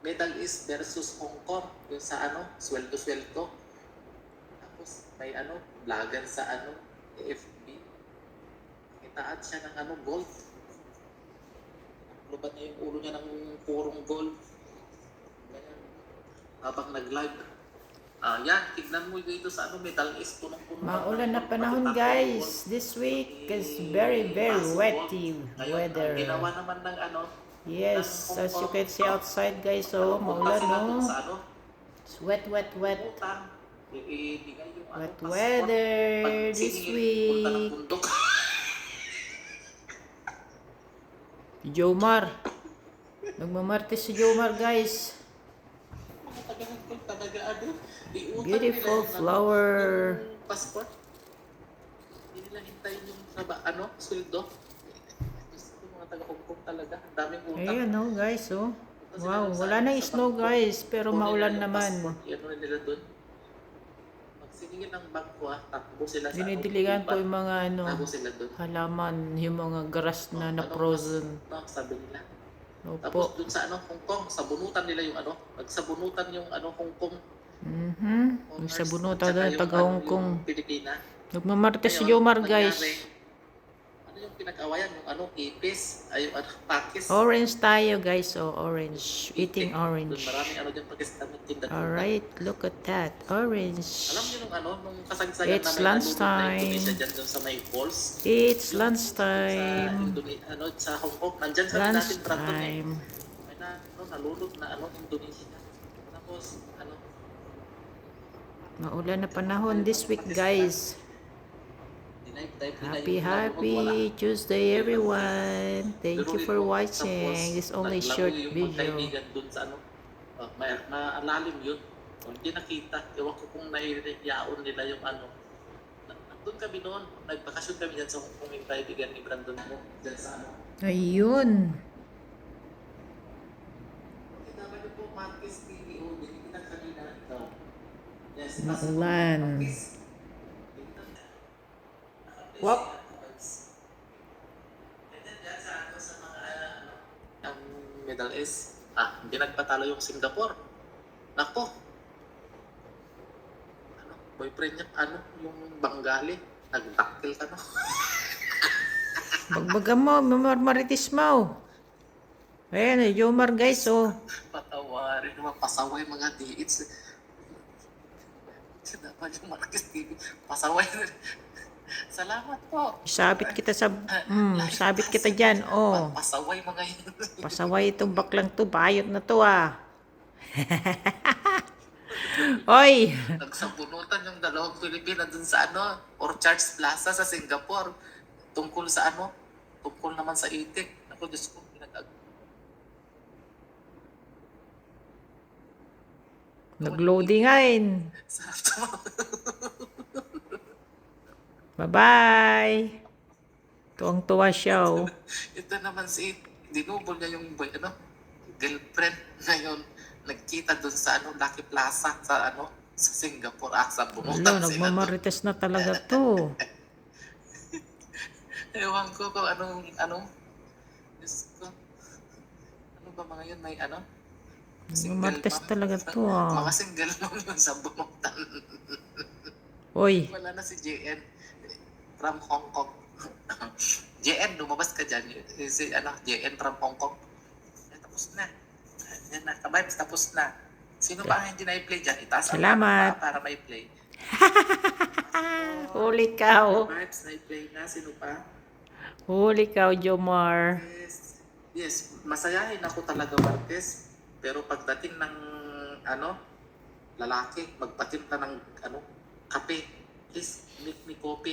Middle East versus Hong Kong, yung sa ano, sweldo-sweldo. Tapos may ano, vlogger sa ano, AFP. Kitaat siya ng ano, gold. Lubat niya yung ulo niya ng purong gold. Ganyan. Habang nag-live. Yan, tignan mo dito sa ano, Middle East, punong-puno. Maulan na panahon guys. This week is very wetty weather. Ginawa naman ng ano, Yes, as you can see outside guys, so maulan no. It's wet. Wet weather this week. Jomar. Nagmamartes si Jomar guys. Beautiful flower. Passport. Hindi nila hintayin yung ano, sweldo. Mga taga-Hong Kong talaga. Ang daming utang. Ayan no guys, oh. Wow, wala nang snow guys, pero maulan naman. Ano nila doon? Magsiningin ng bangko takbo sila sa Dinidiligan po yung mga ano, sila doon. halaman, yung mga grass na na-frozen. Sabi nila. Opo. Tapos doon sa ano, Hong Kong, sabunutan nila yung ano, nagsabunutan yung ano, Hong Kong. Yung sabunutan na taga Hong Kong. Pilipina. Nagmamartes si Jomar guys. Ano yung pinag-awayan? Yung ano, ipis, ay yung ano, pakis. Orange tayo guys, so orange. Eating orange. Maraming ano dyan Pakistan na tinda. Alright, look at that. Orange. Alam niyo nung ano, nung kasagsagan It's na lunchtime. Indonesia dyan sa may falls. It's Sa lunchtime. ano, sa Hong Kong, nandyan sa natin trato Lunchtime. May na, ano, nalulog na ano, Indonesia. Tapos, ano, Maulan na panahon this week guys. Happy Tuesday everyone. Thank you for watching. This only short video. Dun sa ano, malalim yun. Hindi nakita. Ewan ko kung naiyaon nila yung ano. Nandun kami noon. Nagbakasyon kami dyan sa Hong Kong yung kaibigan ni Brandon mo. Dyan sa ano. Ayun. Kita ba niyo po Marquez PDO? Hindi kita kanina. Yes, Maulan. Wap. Ang Middle East, hindi nagpatalo yung Singapore. Nako. Ano, boyfriend niya, ano, yung Bengali, nagtakil ka no. Bagbagan mo, mamarmaritis mo. Ayan, Jomar guys, oh. Patawarin naman, pasaway mga diits. Dapat yung Marquez TV, pasaway na. Salamat po. Sabit kita sa sabit kita diyan. Oh. Pasaway mga yun. Pasaway itong baklang to, bayot na to ah. Oy, Nagsabunutan yung dalawang Pilipina dun sa ano, Orchards Plaza sa Singapore. Tungkol sa ano? Tungkol naman sa itik. Ako, Diyos ko, nag-loadingin. Bye-bye. Tuwang-tuwa siya, oh. Ito naman si, dinubol niya yung ano, girlfriend ngayon. Nagkita dun sa ano, Lucky Plaza sa ano, sa Singapore. Sa bunutan Hello, sila. nagmamarites na talaga to. Ewan ko kung anong, Diyos ko. Ano ba mga yun? May ano? Nagmamarites talaga to ah. Mga single mom yun sa bunutan. Oy. Wala na si JN from Hong Kong. JN, lumabas ka dyan. Si ano, JN from Hong Kong. Tapos na. Yan na, ka-vibes, tapos na. Sino ba ang hindi na-play dyan? Itaas ang Salamat. para ma-play. Huli ka, oh. Vibes, na-play na. Sino pa? Huli ka, Jomar. Yes, masayahin ako talaga, Marquez. Pero pagdating ng ano, lalaki, magpatimpla ng ano, kape. Please, make me coffee.